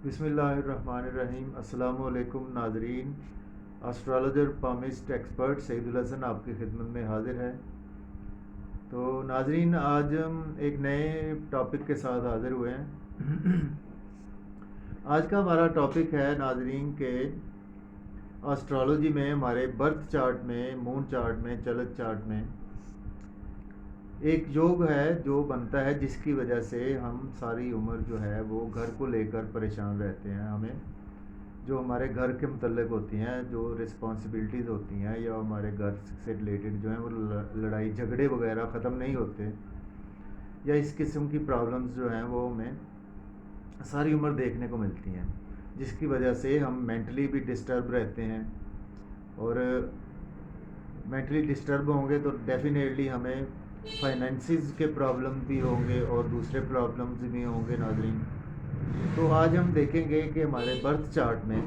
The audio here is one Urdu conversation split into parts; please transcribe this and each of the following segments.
بسم اللہ الرحمن الرحیم۔ السلام علیکم ناظرین، اسٹرالوجر پامسٹ ایکسپرٹ سعید الحسن آپ کی خدمت میں حاضر ہے۔ تو ناظرین، آج ہم ایک نئے ٹاپک کے ساتھ حاضر ہوئے ہیں۔ آج کا ہمارا ٹاپک ہے ناظرین کہ اسٹرالوجی میں ہمارے برتھ چارٹ میں، مون چارٹ میں، چلت چارٹ میں ایک یوگ ہے جو بنتا ہے، جس کی وجہ سے ہم ساری عمر جو ہے وہ گھر کو لے کر پریشان رہتے ہیں۔ ہمیں جو ہمارے گھر کے متعلق ہوتی ہیں، جو رسپانسبلٹیز ہوتی ہیں، یا ہمارے گھر سے ریلیٹڈ جو ہیں وہ لڑائی جھگڑے وغیرہ ختم نہیں ہوتے، یا اس قسم کی پرابلمز جو ہیں وہ ہمیں ساری عمر دیکھنے کو ملتی ہیں، جس کی وجہ سے ہم مینٹلی بھی ڈسٹرب رہتے ہیں۔ اور مینٹلی ڈسٹرب ہوں گے تو ڈیفینیٹلی ہمیں فائنینسز کے پرابلم بھی ہوں گے اور دوسرے پرابلمز بھی ہوں گے ناظرین۔ تو آج ہم دیکھیں گے کہ ہمارے برتھ چارٹ میں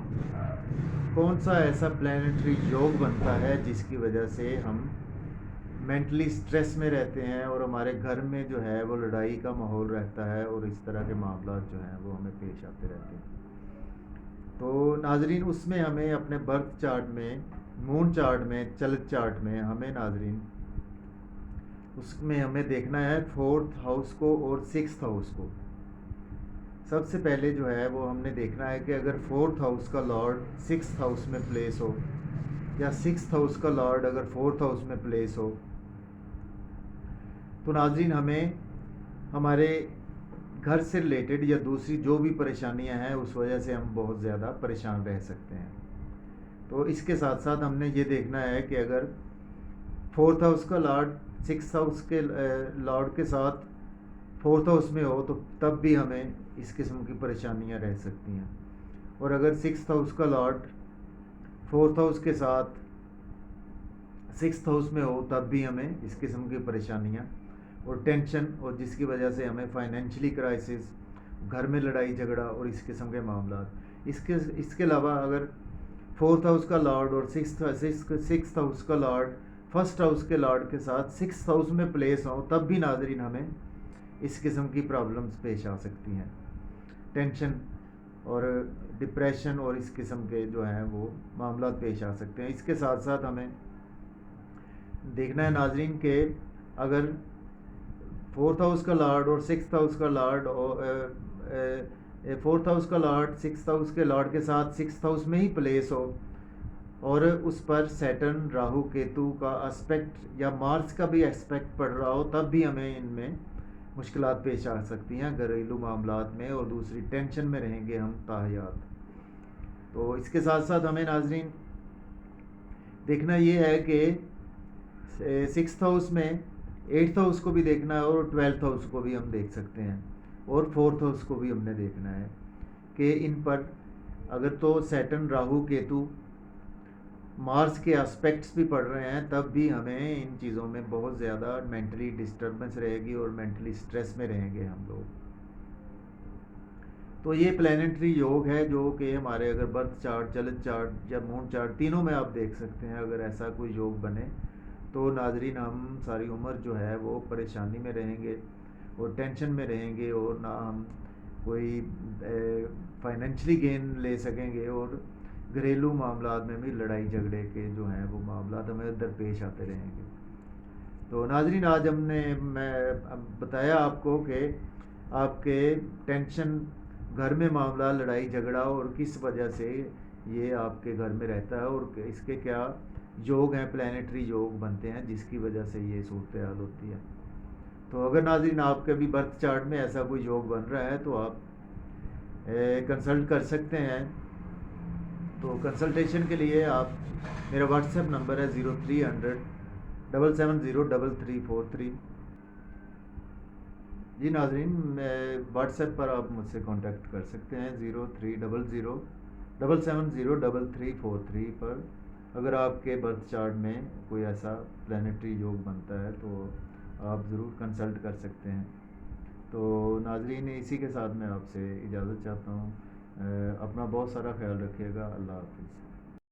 کون سا ایسا پلانیٹری یوگ بنتا ہے جس کی وجہ سے ہم مینٹلی سٹریس میں رہتے ہیں، اور ہمارے گھر میں جو ہے وہ لڑائی کا ماحول رہتا ہے، اور اس طرح کے معاملات جو ہیں وہ ہمیں پیش آتے رہتے ہیں۔ تو ناظرین، اس میں ہمیں اپنے برتھ چارٹ میں، مون چارٹ میں، چلت چارٹ میں ہمیں ناظرین اس میں ہمیں دیکھنا ہے 4th ہاؤس کو اور 6th ہاؤس کو۔ سب سے پہلے جو ہے وہ ہم نے دیکھنا ہے کہ اگر 4th ہاؤس کا لارڈ 6th ہاؤس میں پلیس ہو، یا 6th ہاؤس کا لارڈ اگر 4th ہاؤس میں پلیس ہو، تو ناظرین ہمیں ہمارے گھر سے ریلیٹڈ یا دوسری جو بھی پریشانیاں ہیں اس وجہ سے ہم بہت زیادہ پریشان رہ سکتے ہیں۔ تو اس کے ساتھ ساتھ ہم نے یہ دیکھنا ہے کہ اگر 4th ہاؤس کا لارڈ 6th ہاؤس کے لارڈ کے ساتھ 4th ہاؤس میں ہو تو تب بھی ہمیں اس قسم کی پریشانیاں رہ سکتی ہیں، اور اگر 6th ہاؤس کا لارڈ 4th ہاؤس کے ساتھ 6th ہاؤس میں ہو تب بھی ہمیں اس قسم کی پریشانیاں اور ٹینشن، اور جس کی وجہ سے ہمیں فائنینشلی کرائسس، گھر میں لڑائی جھگڑا اور اس قسم کے معاملات۔ اس کے علاوہ اگر 4th ہاؤس کا لارڈ اور 6th ہاؤس کا لارڈ 1st ہاؤس کے لارڈ کے ساتھ 6th ہاؤس میں پلیس ہوں تب بھی ناظرین ہمیں اس قسم کی پرابلمز پیش آ سکتی ہیں، ٹینشن اور ڈپریشن اور اس قسم کے جو ہیں وہ معاملات پیش آ سکتے ہیں۔ اس کے ساتھ ساتھ ہمیں دیکھنا ہے ناظرین کہ اگر 4th ہاؤس کا لارڈ اور 6th ہاؤس کا لارڈ 4th ہاؤس کا لارڈ 6th ہاؤس کے لارڈ کے ساتھ 6th ہاؤس میں ہی پلیس ہو، اور اس پر سیٹرن، راہو، کیتو کا اسپیکٹ یا مارس کا بھی اسپیکٹ پڑ رہا ہو، تب بھی ہمیں ان میں مشکلات پیش آ سکتی ہیں گھریلو معاملات میں، اور دوسری ٹینشن میں رہیں گے ہم تاحیات۔ تو اس کے ساتھ ساتھ ہمیں ناظرین دیکھنا یہ ہے کہ 6th ہاؤس میں 8th ہاؤس کو بھی دیکھنا ہے، اور 12th ہاؤس کو بھی ہم دیکھ سکتے ہیں، اور 4th ہاؤس کو بھی ہم نے دیکھنا ہے کہ ان پر اگر تو سیٹرن، راہو، کیتو، مارس کے اسپیکٹس بھی پڑھ رہے ہیں تب بھی ہمیں ان چیزوں میں بہت زیادہ مینٹلی ڈسٹربنس رہے گی، اور مینٹلی سٹریس میں رہیں گے ہم لوگ۔ تو یہ پلانیٹری یوگ ہے جو کہ ہمارے اگر برتھ چارٹ، چلت چارٹ یا مون چارٹ تینوں میں آپ دیکھ سکتے ہیں۔ اگر ایسا کوئی یوگ بنے تو ناظرین ہم ساری عمر جو ہے وہ پریشانی میں رہیں گے اور ٹینشن میں رہیں گے، اور نہ ہم کوئی فائنینشلی گین لے سکیں گے، اور گھریلو معاملات میں بھی لڑائی جھگڑے کے جو ہیں وہ معاملات ہمیں درپیش آتے رہیں گے۔ تو ناظرین آج میں بتایا آپ کو کہ آپ کے ٹینشن، گھر میں معاملہ، لڑائی جھگڑا اور کس وجہ سے یہ آپ کے گھر میں رہتا ہے، اور اس کے کیا یوگ ہیں، پلانیٹری یوگ بنتے ہیں جس کی وجہ سے یہ صورتحال ہوتی ہے۔ تو اگر ناظرین آپ کے بھی برتھ چارٹ میں ایسا کوئی یوگ بن رہا ہے تو آپ کنسلٹ کر سکتے ہیں۔ تو کنسلٹیشن کے لیے آپ میرا واٹس ایپ نمبر ہے 0300 7703343۔ جی ناظرین، واٹس ایپ پر آپ مجھ سے کانٹیکٹ کر سکتے ہیں 0300 7703343 پر۔ اگر آپ کے برتھ چارٹ میں کوئی ایسا پلانیٹری یوگ بنتا ہے تو آپ ضرور کنسلٹ کر سکتے ہیں۔ تو ناظرین اسی کے ساتھ میں آپ سے اجازت چاہتا ہوں۔ اپنا بہت سارا خیال رکھیے گا۔ اللہ حافظ۔